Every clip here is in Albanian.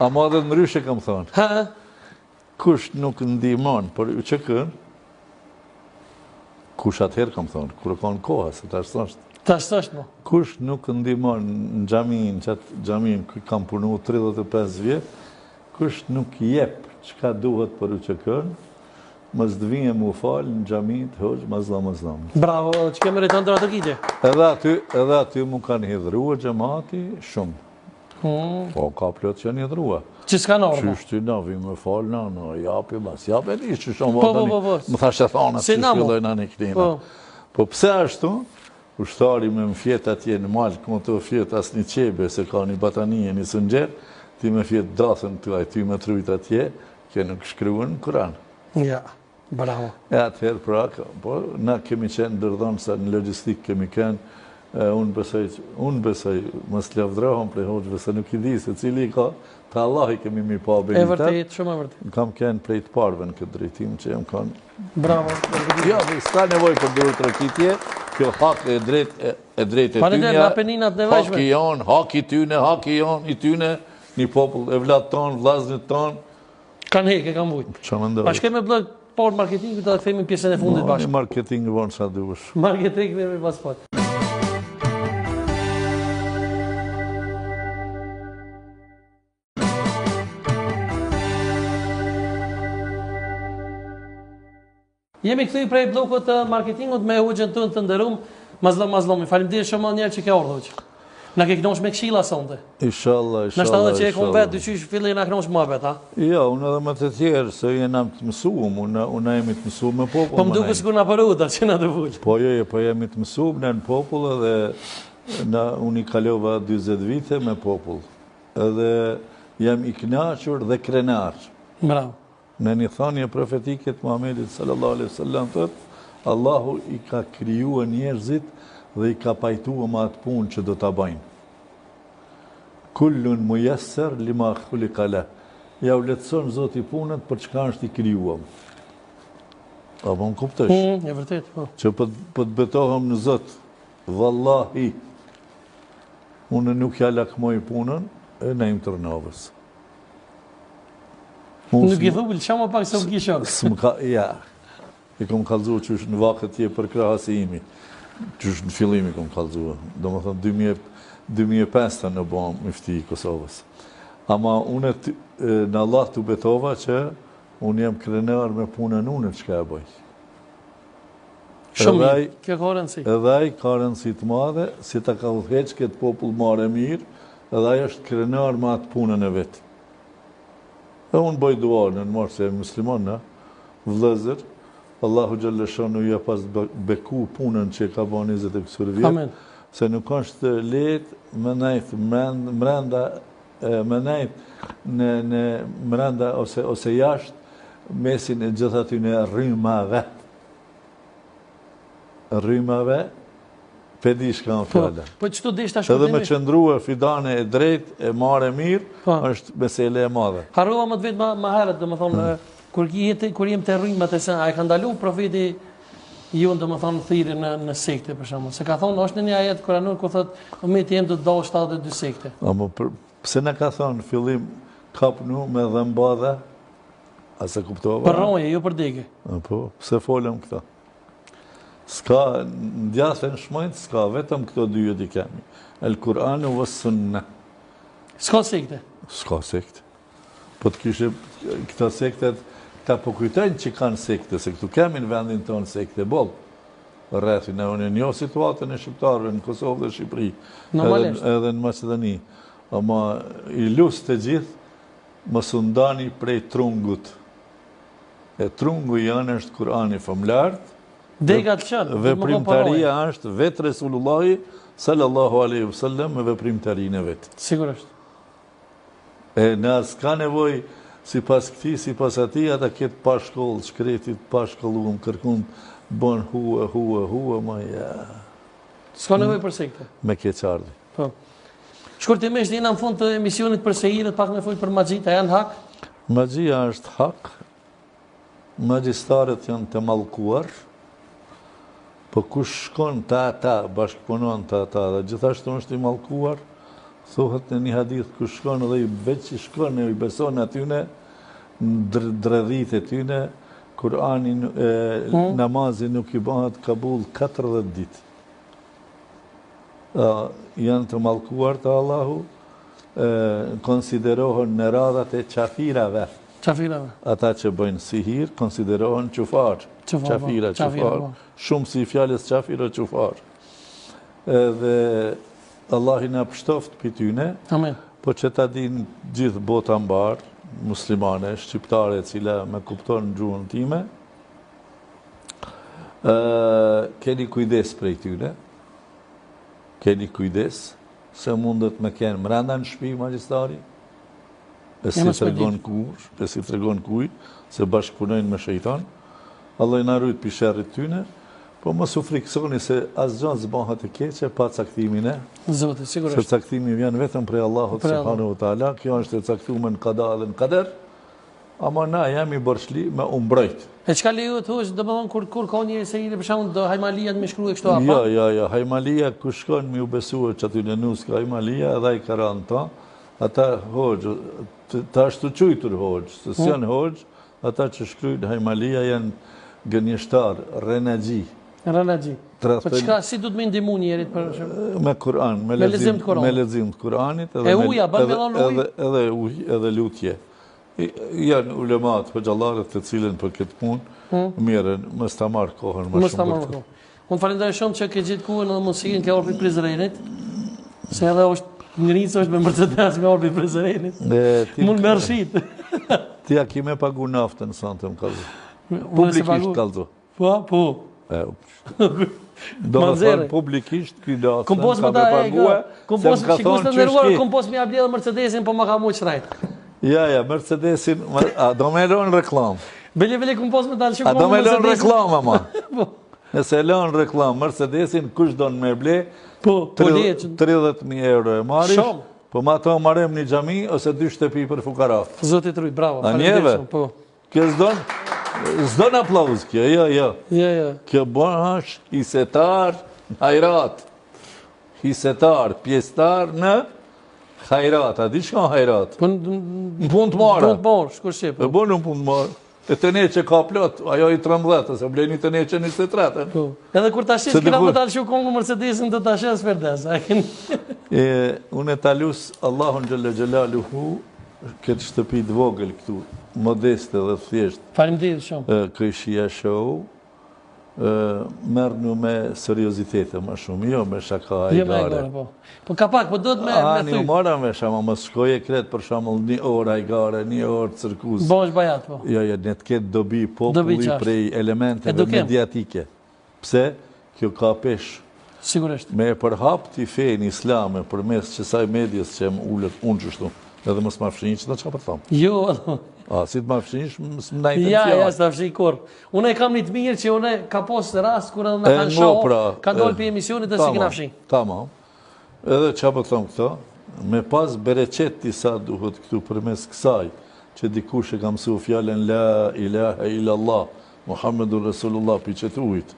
Ama dhe ndryshe kam thonë. Ha? Kush nuk ndihmon për UÇK-n, kush atëherë kam thonë, kur ka në koha, se tash thashtë. Tash thashtë mo. Kush nuk ndihmon në xhamin, çat xhamin ku kam punuar 35 vjet, kush nuk jep çka duhet për UÇK-n, mos dvinje mu fal në xhamin të hoxh mazllam. Bravo, që kemë rriton të kitje. Edhe aty mu kanë hidhruar xhamati shumë. Po ka plot që janë hidhruar. Që s'ka norma. Qysh ty na vi më fal na, japi mas, japi di që shumë tani. Më thashë thonë se fillojnë anë këtina. Po pse ashtu? Ushtari me më fjet atje në mal, ku të fjet as një qebe, se ka një batanie, një sëngjer, ti me fjet dathën të ty me trujt atje, që nuk shkruan në Kur'an. Ja. Bravo. E atëherë pra, po, na kemi qenë dërdhonë sa në logistikë kemi kënë, unë besoj, mos lavdrohem prej hoxhëve se nuk i di se cili ka, të Allah i kemi mi pa abilitet. E vërtet, shumë e vërtet. Kam kënë prej të parve në këtë drejtim që jam kanë. Bravo. Jo, s'ka nevoj për durë të rëkitje, kjo hak e drejt e tynja. Paretet në apeninat në veshme. Haki jonë, haki tyne, haki jonë, i tyne, një popull e vlatë tonë, vlaznit tonë. Kanë heke, kanë vujtë. Qa më ndërë? Pa shkeme blog por marketingu të themi pjesën e fundit bashkë. Marketing vonë sa duhesh. Marketing me pas pot. Jemi këthuj prej blokut të marketingut me hoxhën tënë të ndërum, mazlomi. Faleminderit shumë njerë që ke ardhur hoxh. Na ke kënosh me këshilla sonte. Inshallah. Në shtatë që e kom vetë, dyqysh fillin na kënosh muhabet, ha? Jo, unë edhe më të tjerë, se jena të mësuam, unë jemi të mësuam me popull. Po më duke sikur na përruta që na të vull. Po jemi të mësuam në popull edhe unë i kalova 40 vite me popull. Edhe jam i kënaqur dhe krenar. Bravo. Në një thënie profetike të Muhamedit sallallahu alaihi wasallam thotë, Allahu i ka krijuar njerëzit dhe i ka pajtuar me atë punë që do ta bëjnë. Kullun muyassar lima khuliqa la. Ja u lehtëson Zoti punën për çka është i krijuar. Apo më kuptosh? E vërtet, po. Që po të betohem në Zot, vallahi, unë nuk ja lakmoj punën e në im Tërnavës. Nuk i thubil, qa më pak se më kishon? Ja, i kom kallëzu që është në vakët tje për krahasi imi. Që është në fillimi kom kallëzu. Do më thënë 2005 në bom mifti i Kosovës. Ama unë në Allah të betova që unë jam krenar me punën unë që ka e bëj. Shumë, kjo ka rëndësi. Edhe ai ka rëndësi të madhe, si ta ka udhëheq këtë popull marrë mirë, edhe ai është krenar me atë punën e vetë. E unë bëj dua në marë se e muslimon, vëllezër, Allahu Gjallëshanu ja pas beku punën që ka ba 20 e kësur vjetë. Amen. Se nuk është letë më nejtë mrenda, më nejtë në mrenda ose jashtë mesin e gjitha ty në rrymave. Rrymave, pedi shka në fjallë. Po që të dishtë a shkutimi? Edhe me qëndruar fidane e drejt, e mare mirë, është mesele e madhe. Harrova më të vetë ma herët, dhe më thonë, kur jem të rrymat e se, a e ka ndalu profeti ju dhe më thonë thiri në sekte, për shumë. Se ka thonë, është në një ajet kuranur, ku thotë, me të jem të do 72 sekte. Pse në ka thonë, fillim kapnu me dhëmbadhe, a se kuptova? Për roje, jo për dege. Po, pse folëm këta? Ska, në djathën shmajtë, ska, vetëm këto dyjet i kemi. El Kur'anu vë sunna. Ska sekte? Ska sekte. Po të kishe këta sektet, ta po kujtojnë që kanë sekte, se këtu kemi në vendin tonë sekte bolë. Rrethin e unë një situatën e shqiptarëve në Kosovë dhe Shqipëri, edhe në Macedoni. Ama i lusë të gjithë, më sundani prej trungut. E trungu janë është Kur'ani famlartë, Dega të qënë. Veprimtaria është vetë Resulullahi sallallahu alaihi wasallam me veprimtarinë e vetë. Sigurisht. E në s'ka nevoj si pas këti, si pas ati, ata ketë pa shkollë, shkretit, pa shkolluam, kërkun, bon hua, ma ja. S'ka nevoj për sekte? Me keqardi. Po. Shkurtimisht, jena në fund të emisionit për sejirët, pak me full për magjit, a janë hak? Magjia është hak, magjistarët janë të mallkuar, po kush shkon të ata, bashkëpunon të ata, dhe gjithashtu është i mallkuar, Thuhet në një hadith ku shkon dhe veç i shkon e i beson atyne, në dredhit e tyne, Kur'anin, namazin nuk i bëhet kabul 40 ditë. Janë të mallkuar të Allahu, konsiderohen në radhat e qafirave. Ata që bëjnë sihir, konsiderohen qufar. Qafira, qufar. Shumë si fjales qafira, qufar. Dhe Allah i na pështoft për tyne, po që ta din gjithë bota mbarë, muslimane, shqiptare, cila me kupton në gjuhën time, keni kujdes prej tyne, keni kujdes, se mundet me kenë mrenda në shpi magjistari, e si të regon kuj, se bashkëpunojnë me shejtan, Allah i na rujt për shërrit tyne, po mos u friksoni se asgjë zbohat e keqe pa caktimin e. Zotë, sigurisht. Se caktimi vjen vetëm prej Allahut subhanahu wa taala, kjo është e caktuar në qada dhe në qader. Ama na jemi bërshli me umbrojt. E çka lejohet hoç, domethënë kur ka një seri për shembull do hajmalia të më shkruaj kështu apo? Jo, hajmalia ku shkon mi u besuar që aty në nuska hajmalia edhe ai karanta, ata hoç, ta ashtu quajtur hoç, se janë hoç, ata që shkruajnë hajmalia janë gënjeshtar, renaxhi. Po çka si do të më ndihmu njerit për shembull? Me Kur'an, me lexim të Kur'anit edhe ujë edhe lutje. Janë ulemat, hoxhallarët të cilën për këtë punë, mirën, mos ta marr kohën më shumë. Unë falenderoj shumë që ke gjetë kohën edhe mundësinë ke orë Prizrenit, se edhe është ngritë është me Mercedes me orë Prizrenit. Mund më rshit. Ti a ki me pagu naftën sante më kallzo. Publikisht kallzo. Po. Do më thënë publikisht këda se më ka me paguë, se më ka thonë qëshki. Kompos mi abli edhe Mercedesin, po më ka mu qrajt. Ja, Mercedesin, do me lënë reklam. Bele kompos me dalë shumë do me lënë reklam, ama. Nëse lënë reklam, Mercedesin, kush do në me ble, 30.000 euro e marish, po ma to marem një gjami, ose 2 shtepi për fukarat. Zotit rujt, bravo. A njeve? Kjo zdon aplauz kjo, jo. Kjo bëhash hisetar në hajrat. Hisetar, pjestar në hajrat. A di shka hajrat? Në punë të marë. Punë të marë, shkur shqipë. E bënë në punë të marë. E të ne që ka plot, ajo i 13, se bleni të ne që 23. Edhe kur të ashes, kina më talë që kongu Mercedesin të të ashes Ferdes. Unë e talus Allahun Gjellaluhu, këtë shtëpi të vogël këtu, modeste dhe thjesht. Faleminderit shumë. Këshia show, merrnu me seriozitete më shumë, jo me shaka e gare. Po ka pak, po do të me thuj. Një mora me shama, më shkoje kretë për shamull 1 orë e gare, 1 orë cirkus. Bosh bajat, po. Jo, ne të ketë dobi populli prej elementeve mediatike. Pse? Kjo ka pesh. Sigurisht. Me përhap t'i fejnë islame për mes qësaj medjes që më ullët unë qështu. Edhe mësë ma fshinjë që të që ka për thamë. Jo, si të ma fshinjë, mësë më najtë të fjallë. Ja, së të fshinjë kur. Unë e kam një të mirë që unë ka posë rast, kur edhe me kanë shohë, ka dollë për emisionit dhe si këna fshinjë. Tamam. Edhe që për thamë këta, me pas bereqet tisa duhet këtu për mes kësaj, që dikush e kam su fjallën la ilaha illallah, Muhammedur Rasulullah për që të ujtë,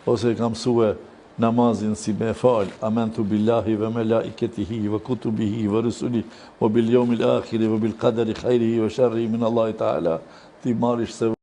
ose e kam su e namazin si me falë, amentu billahi ve melaiketihi ve kutubihi ve rusuli ve bil jomil akhiri ve bil qadari khayrihi ve sharrihi min Allahi ta'ala, ti marish se